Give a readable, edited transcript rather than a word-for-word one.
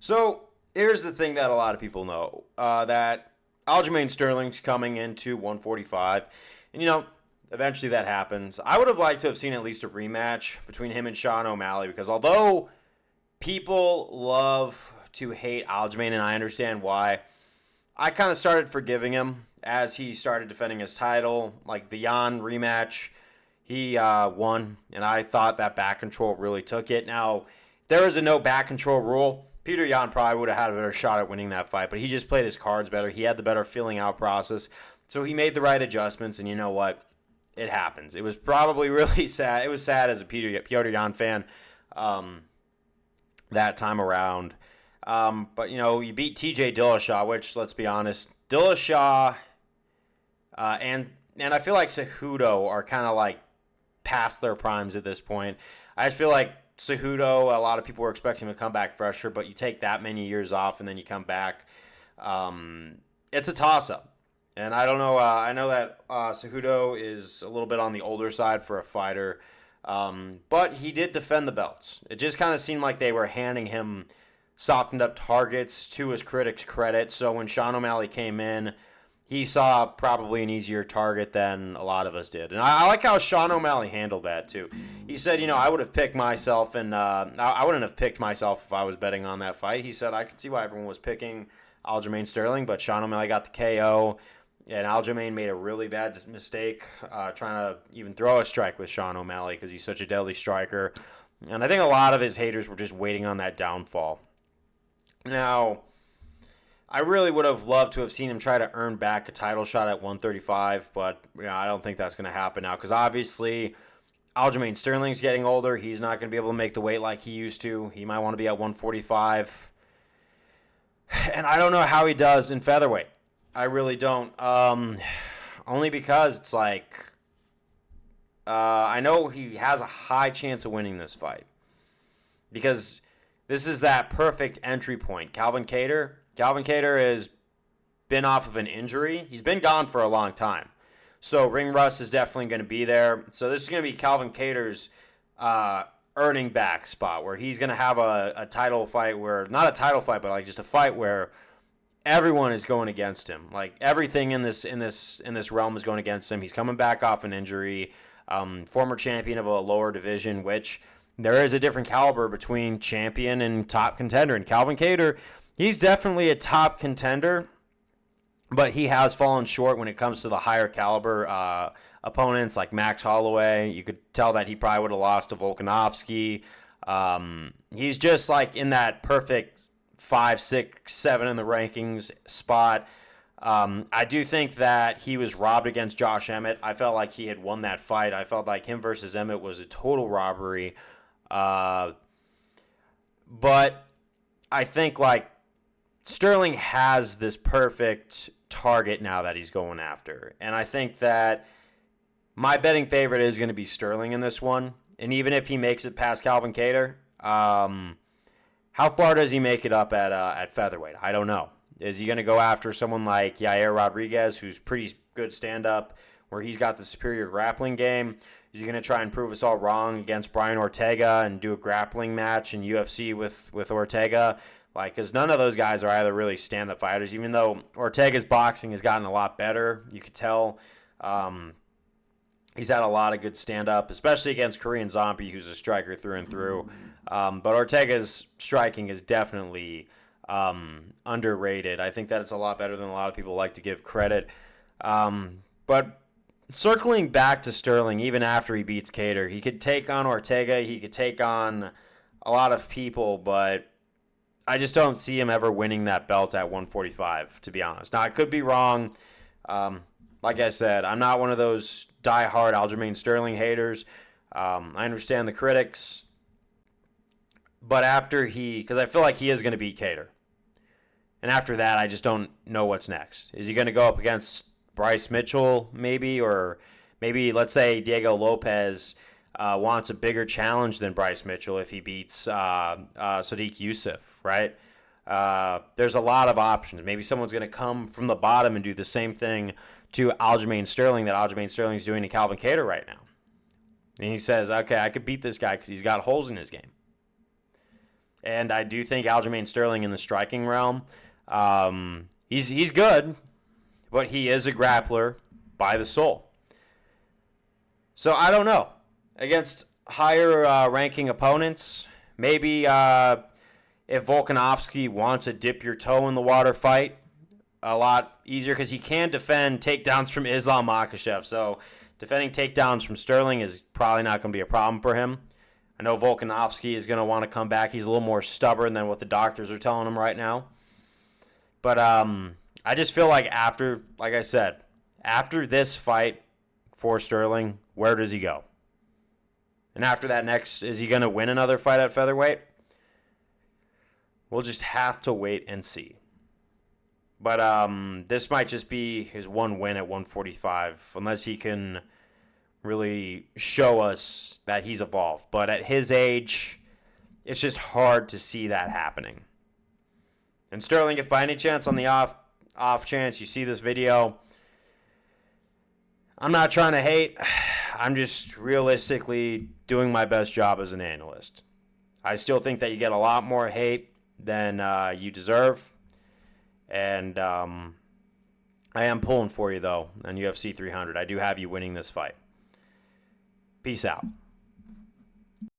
So here's the thing that a lot of people know that Aljamain Sterling's coming into 145, and eventually that happens. I would have liked to have seen at least a rematch between him and Sean O'Malley because although people love to hate Aljamain, and I understand why, I kind of started forgiving him as he started defending his title. Like the Jan rematch, he won, and I thought that back control really took it. Now, if there was a no back control rule, Peter Yan probably would have had a better shot at winning that fight, but he just played his cards better. He had the better feeling out process, so he made the right adjustments, and you know what? It happens. It was probably really sad. It was sad as a Peter Yan fan that time around. But, you beat TJ Dillashaw, which, let's be honest, Dillashaw and I feel like Cejudo are kind of like past their primes at this point. I just feel like Cejudo, a lot of people were expecting him to come back fresher, but you take that many years off and then you come back. It's a toss-up. And I don't know. I know that Cejudo is a little bit on the older side for a fighter, but he did defend the belts. It just kind of seemed like they were handing him softened up targets to his critics' credit. So when Sean O'Malley came in, he saw probably an easier target than a lot of us did. And I like how Sean O'Malley handled that too. He said, I would have picked myself, and I wouldn't have picked myself if I was betting on that fight. He said, I could see why everyone was picking Aljamain Sterling, but Sean O'Malley got the KO. And Aljamain made a really bad mistake trying to even throw a strike with Sean O'Malley because he's such a deadly striker. And I think a lot of his haters were just waiting on that downfall. Now, I really would have loved to have seen him try to earn back a title shot at 135, but I don't think that's going to happen now because obviously Aljamain Sterling's getting older. He's not going to be able to make the weight like he used to. He might want to be at 145. And I don't know how he does in featherweight. I really don't. Only because it's like I know he has a high chance of winning this fight because this is that perfect entry point. Calvin Kattar has been off of an injury. He's been gone for a long time. So ring rust is definitely going to be there. So this is going to be Calvin Kattar's earning back spot where he's going to have a title fight where, not a title fight, but like just a fight where everyone is going against him. Like everything in this realm is going against him. He's coming back off an injury. Former champion of a lower division, which there is a different caliber between champion and top contender. And Calvin Kattar, he's definitely a top contender, but he has fallen short when it comes to the higher caliber opponents like Max Holloway. You could tell that he probably would have lost to Volkanovski. He's just like in that perfect 5, 6, 7 in the rankings spot. I do think that he was robbed against Josh Emmett. I felt like he had won that fight. I felt like him versus Emmett was a total robbery. But I think like Sterling has this perfect target now that he's going after. And I think that my betting favorite is going to be Sterling in this one. And even if he makes it past Calvin Kattar, how far does he make it up at featherweight? I don't know. Is he going to go after someone like Yair Rodriguez, who's pretty good stand-up, where he's got the superior grappling game? Is he going to try and prove us all wrong against Brian Ortega and do a grappling match in UFC with Ortega? Because none of those guys are either really stand-up fighters, even though Ortega's boxing has gotten a lot better. You could tell he's had a lot of good stand-up, especially against Korean Zombie, who's a striker through and through. But Ortega's striking is definitely underrated. I think that it's a lot better than a lot of people like to give credit. But circling back to Sterling, even after he beats Kattar, he could take on Ortega. He could take on a lot of people, but I just don't see him ever winning that belt at 145, to be honest. Now, I could be wrong. Like I said, I'm not one of those diehard Aljamain Sterling haters. I understand the critics. But because I feel like he is going to beat Kattar. And after that, I just don't know what's next. Is he going to go up against Bryce Mitchell, maybe? Or maybe, let's say, Diego Lopez wants a bigger challenge than Bryce Mitchell if he beats Sadiq Youssef, right? There's a lot of options. Maybe someone's going to come from the bottom and do the same thing to Aljamain Sterling that Aljamain Sterling's doing to Calvin Kattar right now. And he says, okay, I could beat this guy because he's got holes in his game. And I do think Aljamain Sterling in the striking realm, he's good, but he is a grappler by the soul. So I don't know. Against higher ranking opponents, maybe if Volkanovski wants to dip your toe in the water fight, a lot easier because he can defend takedowns from Islam Makhachev. So defending takedowns from Sterling is probably not going to be a problem for him. I know Volkanovski is going to want to come back. He's a little more stubborn than what the doctors are telling him right now. But I just feel like like I said, after this fight for Sterling, where does he go? And after that next, is he going to win another fight at featherweight? We'll just have to wait and see. But this might just be his one win at 145, unless he can really show us that he's evolved. But at his age, it's just hard to see that happening. And Sterling, if by any chance on the off chance you see this video, I'm not trying to hate. I'm just realistically doing my best job as an analyst. I still think that you get a lot more hate than you deserve. And I am pulling for you, though, on UFC 300. I do have you winning this fight. Peace out.